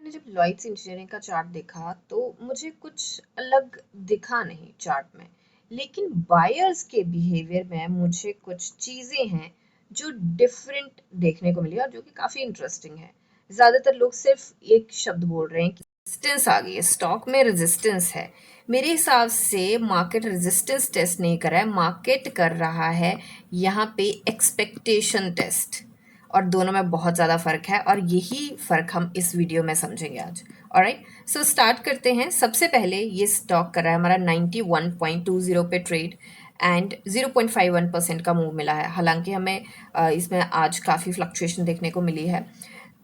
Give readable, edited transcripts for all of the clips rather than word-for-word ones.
मैंने जब Lloyds engineering का चार्ट देखा तो मुझे कुछ अलग दिखा नहीं चार्ट में, लेकिन बायर्स के बिहेवियर में मुझे कुछ चीजें हैं जो डिफरेंट देखने को मिली और जो कि काफी इंटरेस्टिंग है। ज्यादातर लोग सिर्फ एक शब्द बोल रहे हैं कि रेजिस्टेंस आ गई है, स्टॉक में रेजिस्टेंस है। मेरे हिसाब से मार्केट रेजिस्टेंस टेस्ट नहीं कर रहा है, मार्केट कर रहा है यहाँ पे एक्सपेक्टेशन टेस्ट। और दोनों में बहुत ज़्यादा फ़र्क है और यही फ़र्क हम इस वीडियो में समझेंगे आज। ऑलराइट, सो स्टार्ट करते हैं। सबसे पहले ये स्टॉक कर रहा है हमारा 91.20 पे ट्रेड एंड 0.51% का मूव मिला है। हालांकि हमें इसमें आज काफ़ी फ्लक्चुएशन देखने को मिली है।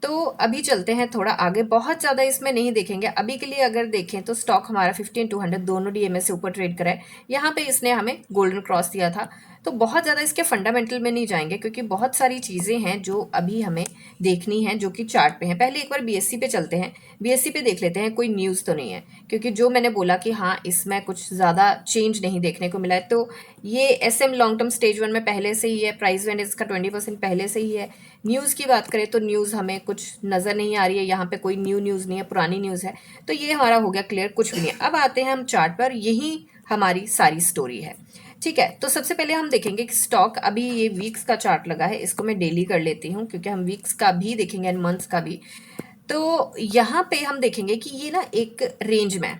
तो अभी चलते हैं थोड़ा आगे, बहुत ज़्यादा इसमें नहीं देखेंगे अभी के लिए। अगर देखें तो स्टॉक हमारा 50-200 दोनों डीएमए से ऊपर ट्रेड करा है। यहाँ पे इसने हमें गोल्डन क्रॉस दिया था, तो बहुत ज़्यादा इसके फंडामेंटल में नहीं जाएंगे क्योंकि बहुत सारी चीज़ें हैं जो अभी हमें देखनी है जो कि चार्ट पे हैं। पहले एक बार बीएससी पे चलते हैं, बीएससी पे देख लेते हैं कोई न्यूज़ तो नहीं है, क्योंकि जो मैंने बोला कि हाँ इसमें कुछ ज़्यादा चेंज नहीं देखने को मिला है। तो ये एसएम लॉन्ग टर्म स्टेज 1 में पहले से ही है, प्राइस वेंड इसका 20% पहले से ही है। न्यूज़ की बात करें तो न्यूज़ हमें कुछ नज़र नहीं आ रही है, यहाँ पे कोई न्यू न्यूज़ नहीं है, पुरानी न्यूज़ है। तो ये हमारा हो गया क्लियर, कुछ भी नहीं है। अब आते हैं हम चार्ट पर, यही हमारी सारी स्टोरी है। ठीक है, तो सबसे पहले हम देखेंगे कि स्टॉक, अभी ये वीक्स का चार्ट लगा है, इसको मैं डेली कर लेती हूँ क्योंकि हम वीक्स का भी देखेंगे एंड मंथ्स का भी। तो यहाँ पे हम देखेंगे कि ये ना एक रेंज में,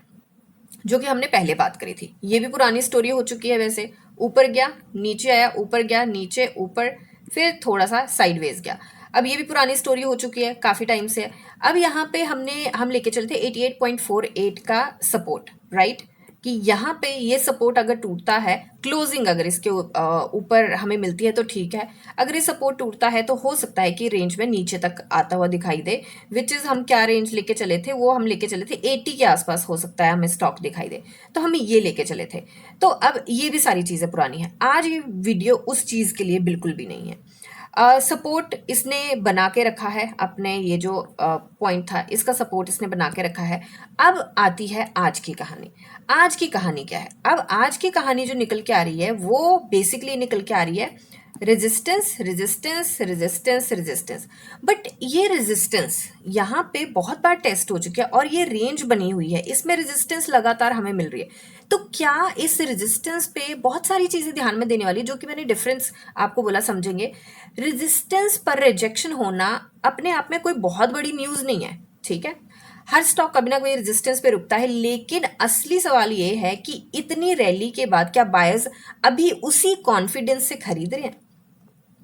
जो कि हमने पहले बात करी थी, ये भी पुरानी स्टोरी हो चुकी है वैसे। ऊपर गया, नीचे आया, ऊपर गया, नीचे, ऊपर, फिर थोड़ा सा साइडवेज गया। अब ये भी पुरानी स्टोरी हो चुकी है, काफ़ी टाइम से। अब यहाँ पे हम लेके चलते 88.48 का सपोर्ट, राइट, कि यहाँ पे ये सपोर्ट अगर टूटता है, क्लोजिंग अगर इसके ऊपर हमें मिलती है तो ठीक है। अगर ये सपोर्ट टूटता है तो हो सकता है कि रेंज में नीचे तक आता हुआ दिखाई दे, विच इज़ हम क्या रेंज लेके चले थे, वो हम लेके चले थे 80 के आसपास हो सकता है हमें स्टॉक दिखाई दे, तो हम ये लेके चले थे। तो अब ये भी सारी चीज़ें पुरानी हैं। आज ये वीडियो उस चीज़ के लिए बिल्कुल भी नहीं है। सपोर्ट इसने बना के रखा है अपने, ये जो पॉइंट था इसका सपोर्ट इसने बना के रखा है। अब आती है आज की कहानी। आज की कहानी क्या है? अब आज की कहानी जो निकल के आ रही है वो बेसिकली निकल के आ रही है resistance, resistance, resistance, resistance. But ये रेजिस्टेंस यहाँ पे बहुत बार टेस्ट हो चुकी है और ये रेंज बनी हुई है, इसमें रेजिस्टेंस लगातार हमें मिल रही है। तो क्या इस रेजिस्टेंस पे बहुत सारी चीज़ें ध्यान में देने वाली, जो कि मैंने डिफरेंस आपको बोला समझेंगे। रेजिस्टेंस पर रिजेक्शन होना अपने आप में कोई बहुत बड़ी न्यूज़ नहीं है, ठीक है। हर स्टॉक कभी ना कभी रेजिस्टेंस पे रुकता है, लेकिन असली सवाल ये है कि इतनी रैली के बाद क्या बायर्स अभी उसी कॉन्फिडेंस से खरीद रहे हैं?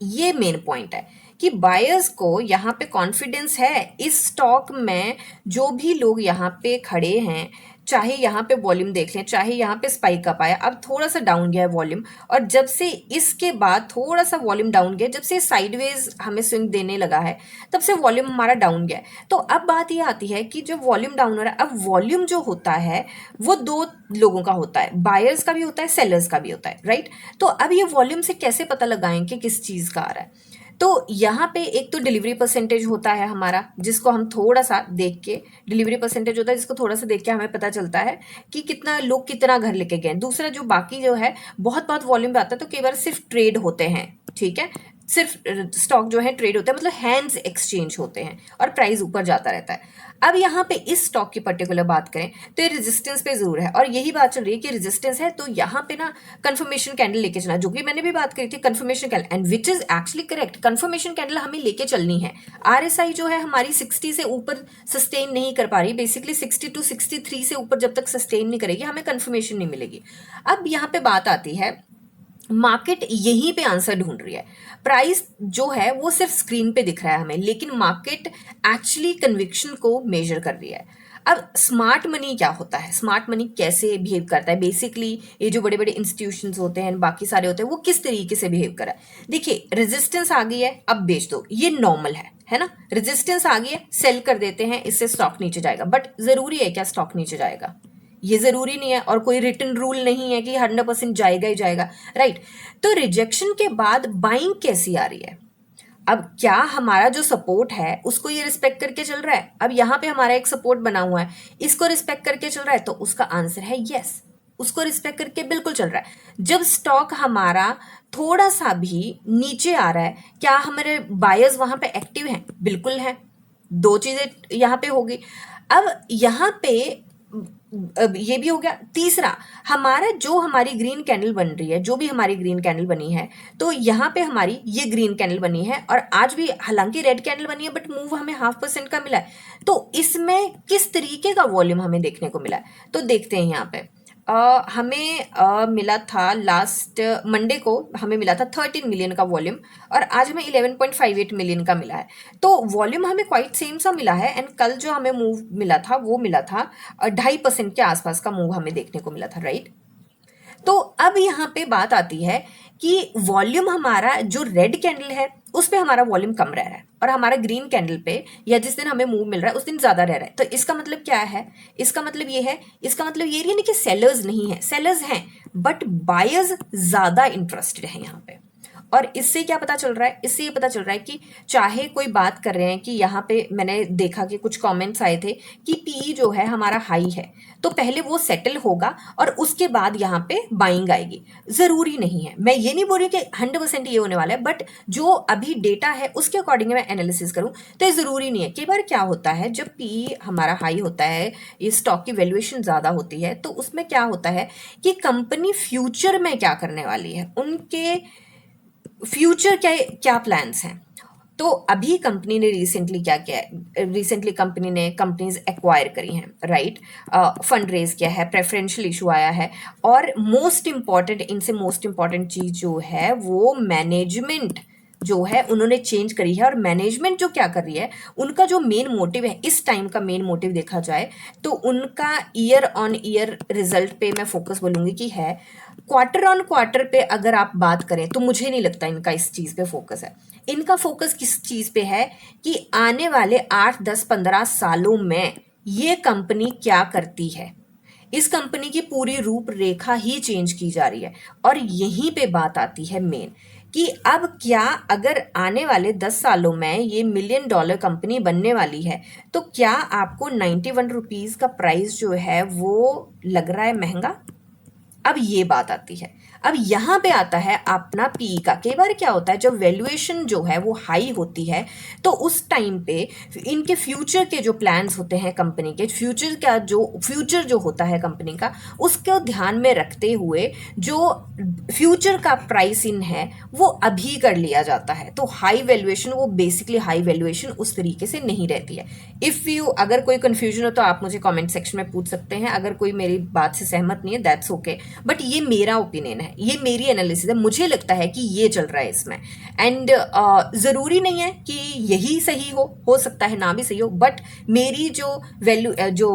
ये मेन पॉइंट है कि बायर्स को यहाँ पे कॉन्फिडेंस है इस स्टॉक में। जो भी लोग यहाँ पे खड़े हैं, चाहे यहाँ पे वॉल्यूम देख लें, चाहे यहाँ पे स्पाइक अप आया, अब थोड़ा सा डाउन गया है वॉल्यूम, और जब से इसके बाद थोड़ा सा वॉल्यूम डाउन गया, जब से साइडवेज हमें स्विंग देने लगा है, तब से वॉल्यूम हमारा डाउन गया है। तो अब बात ये आती है कि जब वॉल्यूम डाउन हो रहा है, अब वॉल्यूम जो होता है वो दो लोगों का होता है, बायर्स का भी होता है, सेलर्स का भी होता है, राइट। तो अब ये वॉल्यूम से कैसे पता लगाएं कि किस चीज़ का आ रहा है? तो यहाँ पे एक तो डिलीवरी परसेंटेज होता है हमारा, जिसको हम थोड़ा सा देख के, डिलीवरी परसेंटेज होता है जिसको थोड़ा सा देख के हमें पता चलता है कि कितना लोग कितना घर लेके गए। दूसरा जो बाकी जो है, बहुत बहुत वॉल्यूम पे आता है तो कई बार सिर्फ ट्रेड होते हैं, ठीक है, सिर्फ स्टॉक जो है ट्रेड होता है, मतलब हैंड्स एक्सचेंज होते हैं और प्राइस ऊपर जाता रहता है। अब यहाँ पे इस स्टॉक की पर्टिकुलर बात करें तो ये रेजिस्टेंस पे जरूर है, और यही बात चल रही है कि रेजिस्टेंस है, तो यहाँ पे ना कंफर्मेशन कैंडल लेके चलना, जो कि मैंने भी बात करी थी, confirmation candle, and which is actually correct. Confirmation candle हमें लेके चलनी है। आरएसआई जो है हमारी 60 से ऊपर सस्टेन नहीं कर पा रही, बेसिकली 60 to 63 से ऊपर जब तक सस्टेन नहीं करेगी हमें कंफर्मेशन नहीं मिलेगी। अब यहाँ पे बात आती है, मार्केट यहीं पे आंसर ढूंढ रही है। प्राइस जो है वो सिर्फ स्क्रीन पे दिख रहा है हमें, लेकिन मार्केट एक्चुअली कन्विक्शन को मेजर कर रही है। अब स्मार्ट मनी क्या होता है, स्मार्ट मनी कैसे बिहेव करता है, बेसिकली ये जो बड़े बड़े इंस्टीट्यूशंस होते हैं, बाकी सारे होते हैं, वो किस तरीके से बिहेव कर रहा है। देखिए, रेजिस्टेंस आ गई है, अब बेच दो, ये नॉर्मल है ना। रेजिस्टेंस आ गई है, सेल कर देते हैं, इससे स्टॉक नीचे जाएगा। बट जरूरी है क्या स्टॉक नीचे जाएगा? ये जरूरी नहीं है, और कोई रिटन रूल नहीं है कि 100% जाएगा ही जाएगा, राइट। तो रिजेक्शन के बाद बाइंग कैसी आ रही है? अब क्या हमारा जो सपोर्ट है उसको ये रिस्पेक्ट करके चल रहा है? अब यहाँ पे हमारा एक सपोर्ट बना हुआ है, इसको रिस्पेक्ट करके चल रहा है, तो उसका आंसर है यस, उसको रिस्पेक्ट करके बिल्कुल चल रहा है। जब स्टॉक हमारा थोड़ा सा भी नीचे आ रहा है, क्या हमारे बायर्स वहां पे एक्टिव हैं? बिल्कुल है। दो चीजें यहाँ पे होगी। अब यहाँ पे अब ये भी हो गया। तीसरा, हमारा जो हमारी ग्रीन कैंडल बन रही है, जो भी हमारी ग्रीन कैंडल बनी है, तो यहाँ पे हमारी ये ग्रीन कैंडल बनी है और आज भी हालांकि रेड कैंडल बनी है बट मूव हमें 0.5% का मिला है। तो इसमें किस तरीके का वॉल्यूम हमें देखने को मिला है, तो देखते हैं यहाँ पे। हमें मिला था लास्ट मंडे को हमें मिला था 13 मिलियन का वॉल्यूम और आज हमें 11.58 मिलियन का मिला है। तो वॉल्यूम हमें क्वाइट सेम सा मिला है एंड कल जो हमें मूव मिला था वो मिला था 2.5% के आसपास का मूव हमें देखने को मिला था, राइट। तो अब यहाँ पे बात आती है कि वॉल्यूम हमारा जो रेड कैंडल है उस पे हमारा वॉल्यूम कम रह रहा है और हमारा ग्रीन कैंडल पे या जिस दिन हमें मूव मिल रहा है उस दिन ज्यादा रह रहा है। तो इसका मतलब क्या है, इसका मतलब ये है, इसका मतलब ये नहीं कि सेलर्स नहीं है, सेलर्स हैं बट बायर्स ज्यादा इंटरेस्टेड है यहाँ पे। और इससे क्या पता चल रहा है, इससे ये पता चल रहा है कि चाहे कोई बात कर रहे हैं कि यहाँ पे मैंने देखा कि कुछ कमेंट्स आए थे कि पीई जो है हमारा हाई है तो पहले वो सेटल होगा और उसके बाद यहाँ पे बाइंग आएगी। जरूरी नहीं है, मैं ये नहीं बोल रही कि 100% ये होने वाला है, बट जो अभी डेटा है उसके अकॉर्डिंग मैं एनालिसिस करूं तो ये जरूरी नहीं है। कई बार क्या होता है जब पीई हमारा हाई होता है, ये स्टॉक की वैल्यूएशन ज्यादा होती है, तो उसमें क्या होता है कि कंपनी फ्यूचर में क्या करने वाली है, उनके फ्यूचर क्या क्या प्लान्स हैं। तो अभी कंपनी ने रिसेंटली क्या किया है, रिसेंटली कंपनी ने कंपनीज एक्वायर करी हैं, राइट। फंड रेज किया है, प्रेफरेंशियल इशू आया है और मोस्ट इंपॉर्टेंट, इनसे मोस्ट इंपॉर्टेंट चीज जो है वो मैनेजमेंट जो है उन्होंने चेंज करी है। और मैनेजमेंट जो क्या कर रही है, उनका जो मेन मोटिव है इस टाइम का, मेन मोटिव देखा जाए तो उनका ईयर ऑन ईयर रिजल्ट पे मैं फोकस बोलूंगी कि है। क्वार्टर ऑन क्वार्टर पे अगर आप बात करें तो मुझे नहीं लगता इनका इस चीज पे फोकस है। इनका फोकस किस चीज पे है कि आने वाले 8, 10, 15 सालों में ये कंपनी क्या करती है। इस कंपनी की पूरी रूपरेखा ही चेंज की जा रही है और यहीं पे बात आती है मेन कि अब क्या, अगर आने वाले 10 सालों में ये $1 मिलियन कंपनी बनने वाली है तो क्या आपको 91 रुपीज का प्राइस जो है वो लग रहा है महंगा। अब ये बात आती है। अब यहाँ पे आता है अपना पी का। कई बार क्या होता है जब वैल्यूएशन जो है वो हाई होती है तो उस टाइम पे इनके फ्यूचर के जो प्लान्स होते हैं कंपनी के, फ्यूचर जो होता है कंपनी का, उसको ध्यान में रखते हुए जो फ्यूचर का प्राइस इन है वो अभी कर लिया जाता है। तो हाई वैल्यूएशन, वो बेसिकली हाई वैल्यूएशन उस तरीके से नहीं रहती है। इफ यू, अगर कोई कंफ्यूजन हो तो आप मुझे कमेंट सेक्शन में पूछ सकते हैं। अगर कोई मेरी बात से सहमत नहीं है दैट्स ओके, बट ये मेरा ओपिनियन है, ये मेरी एनालिसिस है, मुझे लगता है कि ये चल रहा है इसमें। एंड जरूरी नहीं है कि यही सही हो सकता है ना भी सही हो, बट मेरी जो वैल्यू जो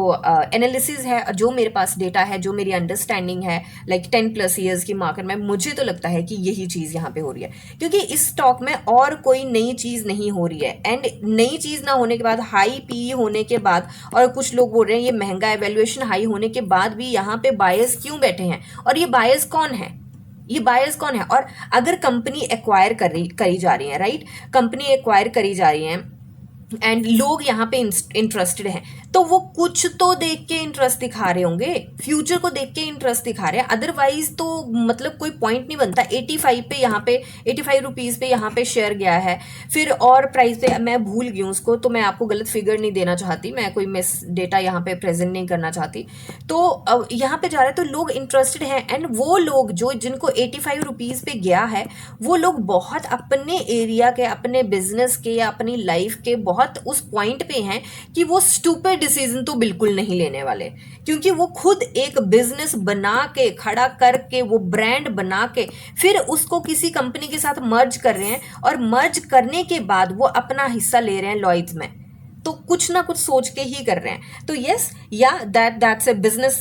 एनालिसिस है, जो मेरे पास डेटा है, जो मेरी अंडरस्टैंडिंग है लाइक 10+ ईयर्स की मार्केट में, मुझे तो लगता है कि यही चीज यहाँ पे हो रही है। क्योंकि इस स्टॉक में और कोई नई चीज नहीं हो रही है एंड नई चीज ना होने के बाद, हाई पी होने के बाद, और कुछ लोग बोल रहे हैं ये महंगा है, वैल्यूएशन हाई होने के बाद भी यहाँ पे बायर्स क्यों बैठे हैं और ये बायर्स कौन है, ये बायर्स कौन है। और अगर कंपनी एक्वायर करी जा रही है, राइट, कंपनी एक्वायर करी जा रही है एंड लोग यहाँ पे इंटरेस्टेड हैं तो वो कुछ तो देख के इंटरेस्ट दिखा रहे होंगे, फ्यूचर को देख के इंटरेस्ट दिखा रहे हैं। अदरवाइज तो मतलब कोई पॉइंट नहीं बनता। 85 पे यहाँ पे 85 रुपीज पे यहाँ पे शेयर गया है, फिर और प्राइस पे मैं भूल गई उसको, तो मैं आपको गलत फिगर नहीं देना चाहती, मैं कोई मिस डेटा यहाँ पे प्रेजेंट नहीं करना चाहती। तो यहाँ पे जा रहा है तो लोग इंटरेस्टेड हैं एंड वो लोग जो जिनको 85 रुपीज पे गया है वो लोग बहुत अपने एरिया के, अपने बिजनेस के या अपनी लाइफ के बहुत उस पॉइंट पे हैं कि वो स्टूपिड डिसीजन तो बिल्कुल नहीं लेने वाले, क्योंकि वो खुद एक बिजनेस बना के, खड़ा करके, वो ब्रांड बना के फिर उसको किसी कंपनी के साथ मर्ज कर रहे हैं और मर्ज करने के बाद वो अपना हिस्सा ले रहे हैं लॉयड्स में, तो कुछ ना कुछ सोच के ही कर रहे हैं। तो yes, yeah that's a business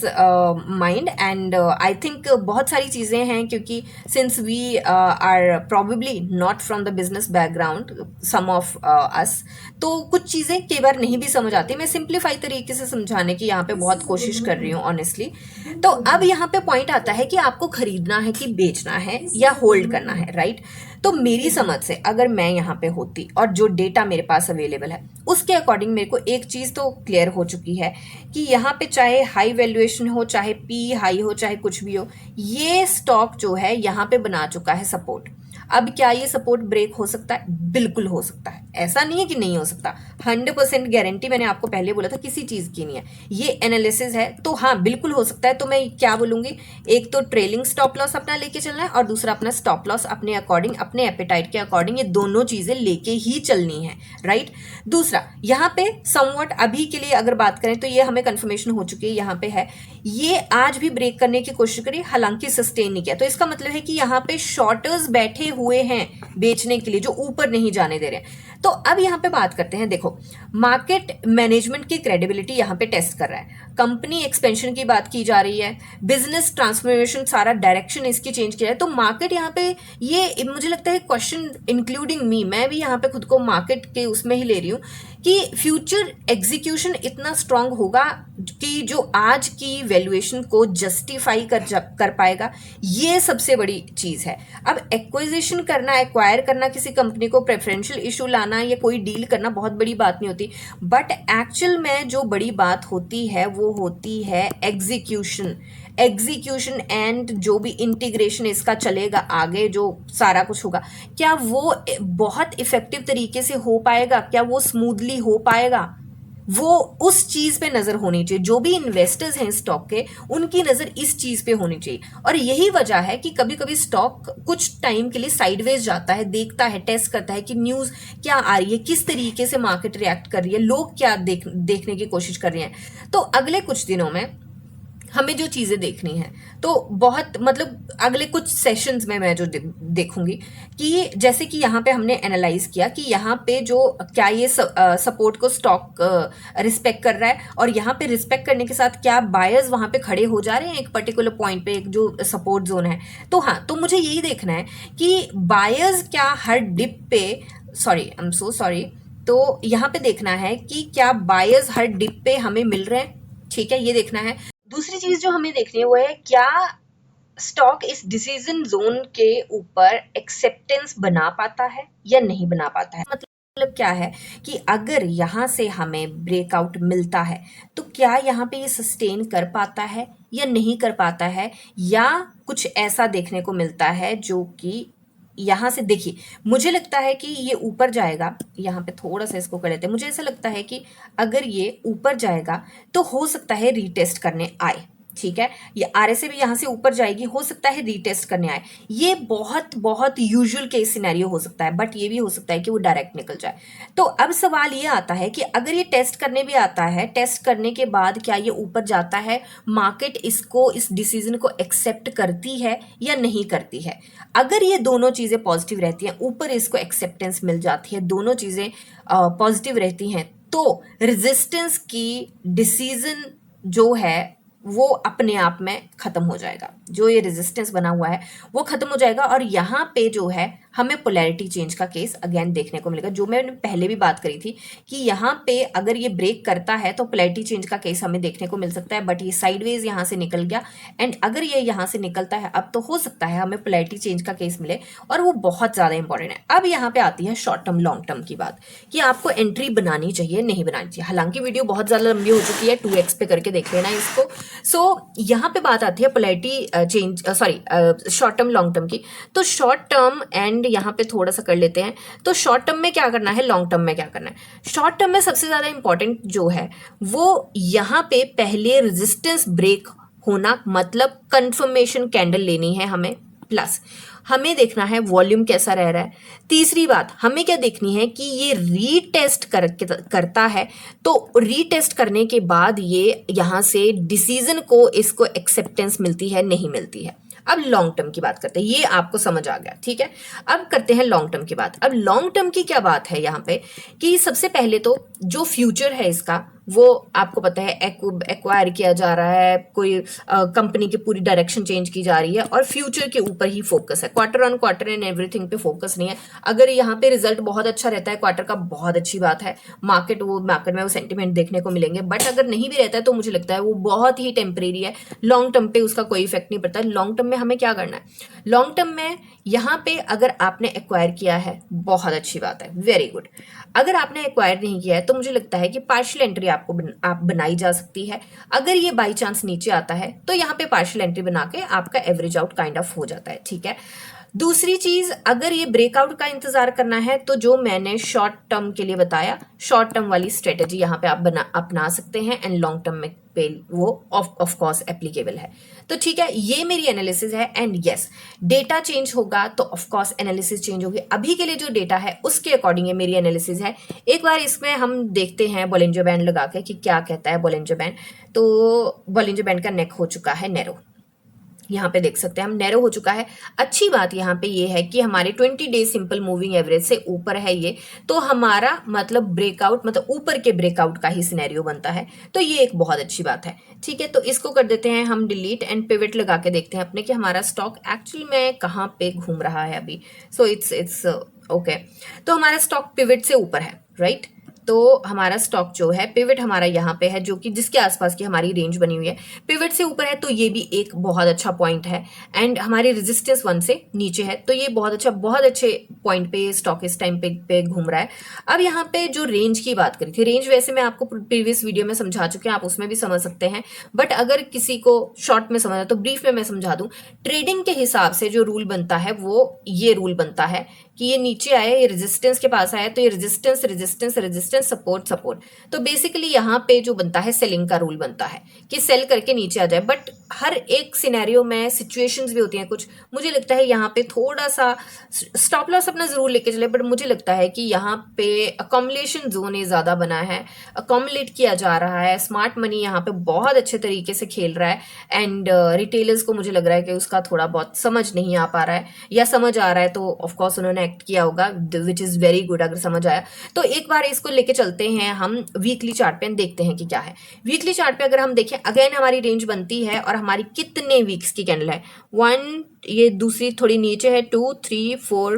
mind and I think बहुत सारी चीजें हैं, क्योंकि since we are probably not from the business background, some of us, तो कुछ चीजें कई बार नहीं भी समझ आती। मैं सिंप्लीफाई तरीके से समझाने की यहाँ पे बहुत कोशिश कर रही हूँ ऑनेस्टली। तो अब यहाँ पे पॉइंट आता है कि आपको खरीदना है कि बेचना है या होल्ड करना है, राइट। तो मेरी समझ से अगर मैं यहाँ पे होती और जो डेटा मेरे पास अवेलेबल है उसके अकॉर्डिंग मेरे को एक चीज तो क्लियर हो चुकी है कि यहाँ पे चाहे हाई वैल्यूएशन हो, चाहे पी हाई हो, चाहे कुछ भी हो, ये स्टॉक जो है यहाँ पे बना चुका है सपोर्ट। अब क्या ये सपोर्ट ब्रेक हो सकता है? बिल्कुल हो सकता है, ऐसा नहीं है कि नहीं हो सकता। 100% गारंटी मैंने आपको पहले बोला था किसी चीज की नहीं है, ये एनालिसिस है, तो हाँ बिल्कुल हो सकता है। तो मैं क्या बोलूंगी, एक तो ट्रेलिंग स्टॉप लॉस अपना लेके चलना है और दूसरा अपना स्टॉप लॉस अपने अकॉर्डिंग, अपने एपेटाइट के अकॉर्डिंग, ये दोनों चीजें लेके ही चलनी है, राइट। दूसरा यहाँ पे समवट अभी के लिए अगर बात करें तो ये हमें कंफर्मेशन हो चुकी है, यहाँ पे है ये आज भी ब्रेक करने की कोशिश करी, हालांकि सस्टेन नहीं किया, तो इसका मतलब है कि यहाँ पे शॉर्टर्स बैठे हुए हैं बेचने के लिए, जो ऊपर नहीं जाने दे रहे हैं। तो अब यहाँ पे बात करते हैं, देखो मार्केट मैनेजमेंट की क्रेडिबिलिटी यहाँ पे टेस्ट कर रहा है, कंपनी एक्सपेंशन की बात की जा रही है, बिजनेस ट्रांसफॉर्मेशन, सारा डायरेक्शन इसकी चेंज किया है। तो मार्केट यहाँ पे ये मुझे लगता है क्वेश्चन इंक्लूडिंग मी, मैं भी यहाँ पे खुद को मार्केट के उसमें ही ले रही हूँ कि फ्यूचर एग्जीक्यूशन इतना स्ट्रांग होगा कि जो आज की वैल्यूएशन को जस्टिफाई कर पाएगा, ये सबसे बड़ी चीज है। अब एक्विजिशन करना, एक्वायर करना किसी कंपनी को, प्रेफरेंशियल इशू लाना या कोई डील करना बहुत बड़ी बात नहीं होती, बट एक्चुअल में जो बड़ी बात होती है वो होती है एग्जीक्यूशन। एग्जीक्यूशन एंड जो भी इंटीग्रेशन इसका चलेगा आगे, जो सारा कुछ होगा, क्या वो बहुत इफेक्टिव तरीके से हो पाएगा, क्या वो स्मूथली हो पाएगा, वो उस चीज पे नजर होनी चाहिए। जो भी इन्वेस्टर्स हैं स्टॉक के, उनकी नजर इस चीज पे होनी चाहिए। और यही वजह है कि कभी कभी स्टॉक कुछ टाइम के लिए साइडवेज जाता है, देखता है, टेस्ट करता है कि न्यूज क्या आ रही है, किस तरीके से मार्केट रिएक्ट कर रही है, लोग क्या देखने की कोशिश कर रहे हैं। तो अगले कुछ दिनों में हमें जो चीजें देखनी है, तो बहुत मतलब अगले कुछ सेशंस में मैं जो देखूंगी कि जैसे कि यहाँ पे हमने एनालाइज किया कि यहाँ पे जो क्या ये सपोर्ट को स्टॉक रिस्पेक्ट कर रहा है, और यहाँ पे रिस्पेक्ट करने के साथ क्या बायर्स वहां पे खड़े हो जा रहे हैं एक पर्टिकुलर पॉइंट पे, एक जो सपोर्ट जोन है। तो हाँ, तो मुझे यही देखना है कि बायर्स क्या हर डिप पे, sorry I am so sorry, तो यहाँ पे देखना है कि क्या बायर्स हर डिप पे हमें मिल रहे हैं, ठीक है, ये देखना है। दूसरी चीज जो हमें देखनी है वो है क्या स्टॉक इस डिसीजन जोन के ऊपर एक्सेप्टेंस बना पाता है या नहीं बना पाता है। मतलब क्या है कि अगर यहाँ से हमें ब्रेकआउट मिलता है तो क्या यहाँ पे ये सस्टेन कर पाता है या नहीं कर पाता है, या कुछ ऐसा देखने को मिलता है जो कि यहाँ से, देखिए मुझे लगता है कि ये ऊपर जाएगा, यहाँ पे थोड़ा सा इसको कर लेते हैं, मुझे ऐसा लगता है कि अगर ये ऊपर जाएगा तो हो सकता है रीटेस्ट करने आए, ठीक है, ये आरएसए भी यहाँ से ऊपर जाएगी, हो सकता है रीटेस्ट करने आए, ये बहुत बहुत यूजुअल केस सिनेरियो हो सकता है, बट ये भी हो सकता है कि वो डायरेक्ट निकल जाए। तो अब सवाल ये आता है कि अगर ये टेस्ट करने भी आता है, टेस्ट करने के बाद क्या ये ऊपर जाता है, मार्केट इसको, इस डिसीजन को एक्सेप्ट करती है या नहीं करती है। अगर ये दोनों चीजें पॉजिटिव रहती हैं, ऊपर इसको एक्सेप्टेंस मिल जाती है, दोनों चीजें पॉजिटिव रहती हैं, तो रेजिस्टेंस की डिसीजन जो है वो अपने आप में खत्म हो जाएगा, जो ये रेजिस्टेंस बना हुआ है वो खत्म हो जाएगा। और यहाँ पे जो है हमें पोलैरिटी चेंज का केस अगेन देखने को मिलेगा, जो मैंने पहले भी बात करी थी कि यहाँ पे अगर ये ब्रेक करता है तो पोलैरिटी चेंज का केस हमें देखने को मिल सकता है, बट ये साइडवेज यहाँ से निकल गया, एंड अगर ये यहाँ से निकलता है अब तो हो सकता है हमें पोलैरिटी चेंज का केस मिले, और वो बहुत ज्यादा इंपॉर्टेंट है। अब यहाँ पे आती है शॉर्ट टर्म लॉन्ग टर्म की बात कि आपको एंट्री बनानी चाहिए नहीं बनानी चाहिए। हालांकि वीडियो बहुत ज्यादा लंबी हो चुकी है, 2x पे करके देख लेना इसको। सो यहाँ पे बात आती है polarity change, sorry short term long term की। तो शॉर्ट टर्म एंड यहाँ पे थोड़ा सा कर लेते हैं, तो शॉर्ट टर्म में क्या करना है, लॉन्ग टर्म में क्या करना है। शॉर्ट टर्म में सबसे ज्यादा इंपॉर्टेंट जो है वो यहाँ पे पहले रेजिस्टेंस ब्रेक होना, मतलब कंफर्मेशन कैंडल लेनी है हमें, प्लस हमें देखना है वॉल्यूम कैसा रह रहा है। तीसरी बात हमें क्या देखनी है कि ये रीटेस्ट करता है, तो रीटेस्ट करने के बाद ये यहाँ से डिसीजन को, इसको एक्सेप्टेंस मिलती है नहीं मिलती है। अब लॉन्ग टर्म की बात करते हैं, ये आपको समझ आ गया, ठीक है। अब करते हैं लॉन्ग टर्म की बात। अब लॉन्ग टर्म की क्या बात है यहाँ पे कि सबसे पहले तो जो फ्यूचर है इसका, वो आपको पता है एक्वायर किया जा रहा है, कोई कंपनी की पूरी डायरेक्शन चेंज की जा रही है और फ्यूचर के ऊपर ही फोकस है, quarter on quarter and everything पे फोकस नहीं है। अगर यहाँ पे रिजल्ट बहुत अच्छा रहता है क्वार्टर का, बहुत अच्छी बात है, मार्केट में वो सेंटिमेंट देखने को मिलेंगे, बट अगर नहीं भी रहता है तो मुझे लगता है वो बहुत ही टेम्परेरी है, लॉन्ग टर्म पे उसका कोई इफेक्ट नहीं पड़ता है। लॉन्ग टर्म में हमें क्या करना है, लॉन्ग टर्म में यहाँ पे अगर आपने एक्वायर किया है बहुत अच्छी बात है, वेरी गुड। अगर आपने एक्वायर नहीं किया है तो मुझे लगता है कि पार्शियल एंट्री आप बनाई जा सकती है। अगर ये बाई चांस नीचे आता है तो यहाँ पे पार्शियल एंट्री बना के आपका एवरेज आउट काइंड ऑफ हो जाता है, ठीक है। दूसरी चीज, अगर ये ब्रेकआउट का इंतजार करना है तो जो मैंने शॉर्ट टर्म के लिए बताया, शॉर्ट टर्म वाली स्ट्रेटेजी यहाँ पे आप अपना सकते हैं, एंड लॉन्ग टर्म में पे वो ऑफ कोर्स एप्लीकेबल है। तो ठीक है, ये मेरी एनालिसिस है। एंड यस, डेटा चेंज होगा तो ऑफ कोर्स एनालिसिस चेंज होगी। अभी के लिए जो डेटा है उसके अकॉर्डिंग मेरी एनालिसिस है। एक बार इसमें हम देखते हैं बॉलिंजर बैंड लगा के कि क्या कहता है बॉलिंजर बैंड। तो बॉलिंजर बैंड का नेक हो चुका है नैरो, यहाँ पे देख सकते हैं हम नैरो हो चुका है। अच्छी बात यहाँ पे ये है कि हमारे 20 डेज सिंपल मूविंग एवरेज से ऊपर है ये, तो हमारा मतलब ब्रेकआउट, मतलब ऊपर के ब्रेकआउट का ही सिनेरियो बनता है, तो ये एक बहुत अच्छी बात है। ठीक है, तो इसको कर देते हैं हम डिलीट, एंड पिवट लगा के देखते हैं अपने कि हमारा स्टॉक एक्चुअली में कहाँ पे घूम रहा है अभी। सो इट्स ओके, तो हमारा स्टॉक पिवट से ऊपर है, राइट। तो हमारा स्टॉक जो है पिवट हमारा यहाँ पे है, जो कि जिसके आसपास की हमारी रेंज बनी हुई है, पिवट से ऊपर है, तो ये भी एक बहुत अच्छा पॉइंट है। एंड हमारी रेजिस्टेंस 1 से नीचे है, तो ये बहुत अच्छा, बहुत अच्छे पॉइंट पे स्टॉक इस टाइम पे घूम रहा है। अब यहाँ पे जो रेंज की बात करी थी, रेंज वैसे मैं आपको प्रीवियस वीडियो में समझा चुके हैं, आप उसमें भी समझ सकते हैं, बट अगर किसी को शॉर्ट में समझना तो ब्रीफ में मैं समझा दूं। ट्रेडिंग के हिसाब से जो रूल बनता है वो ये रूल बनता है कि ये नीचे आए, ये रेजिस्टेंस के पास आया, तो ये resistance resistance resistance, support support. तो बेसिकली यहाँ पे जो बनता है सेलिंग का रूल बनता है कि सेल करके नीचे आ जाए। बट हर एक सिनेरियो में सिचुएशंस भी होती हैं कुछ, मुझे लगता है यहाँ पे थोड़ा सा स्टॉप लॉस अपना जरूर लेके चले, बट मुझे लगता है कि यहाँ पे अकोमोलेशन जोन ये ज्यादा बना है, अकोमोलेट किया जा रहा है, स्मार्ट मनी यहाँ पे बहुत अच्छे तरीके से खेल रहा है। एंड रिटेलर्स को मुझे लग रहा है कि उसका थोड़ा बहुत समझ नहीं आ पा रहा है, या समझ आ रहा है तो ऑफकोर्स उन्होंने एक्ट किया होगा, विच इज वेरी गुड अगर समझ आया। तो एक बार इसको लेके चलते हैं हम वीकली चार्ट पे, देखते हैं कि क्या है। वीकली चार्ट पे अगर हम देखें, अगेन हमारी रेंज बनती है, और हमारी कितने वीक्स की कैंडल है, 1, ये दूसरी थोड़ी नीचे है, 2, 3, 4,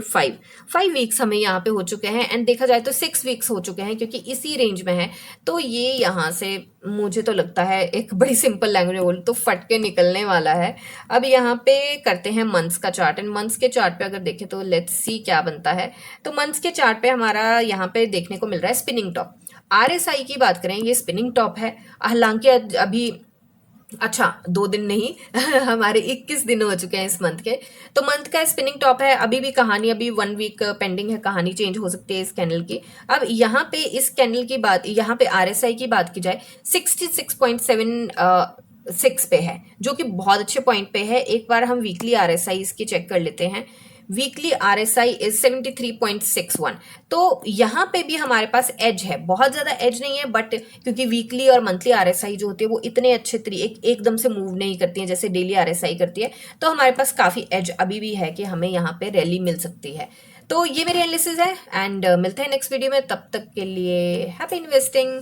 5 वीक्स हमें यहाँ पे हो चुके हैं। एंड देखा जाए तो 6 वीक्स हो चुके हैं, क्योंकि इसी रेंज में है। तो ये यहाँ से मुझे तो लगता है एक बड़ी सिंपल लैंग्वेज में बोलूं तो फट के निकलने वाला है। अब यहाँ पे करते हैं मंथ्स का चार्ट, एंड मंथ्स के चार्ट पे अगर देखें तो लेट्स सी क्या बनता है। तो मंथ्स के चार्ट पे हमारा यहाँ पे देखने को मिल रहा है स्पिनिंग टॉप। आरएसआई की बात करें, ये स्पिनिंग टॉप है, हालांकि अभी अच्छा 2 दिन नहीं हमारे 21 दिन हो चुके हैं इस मंथ के। तो मंथ का स्पिनिंग टॉप है, अभी भी कहानी, अभी 1 वीक पेंडिंग है, कहानी चेंज हो सकती है इस कैंडल की। अब यहाँ पे इस कैंडल की बात, यहाँ पे आरएसआई की बात की जाए, 66.76 पे है, जो कि बहुत अच्छे पॉइंट पे है। एक बार हम वीकली आरएसआई इसकी चेक कर लेते हैं। Weekly RSI is 73.61। तो यहाँ पे भी हमारे पास एज है, बहुत ज्यादा एज नहीं है, बट क्योंकि वीकली और मंथली आरएसआई जो होती है वो इतने अच्छे तरीके एकदम से मूव नहीं करती है जैसे डेली आरएसआई करती है, तो हमारे पास काफी एज अभी भी है कि हमें यहाँ पे रैली मिल सकती है। तो ये मेरी एनालिसिस है, एंड मिलते हैं नेक्स्ट वीडियो में, तब तक के लिए हैप्पी इन्वेस्टिंग।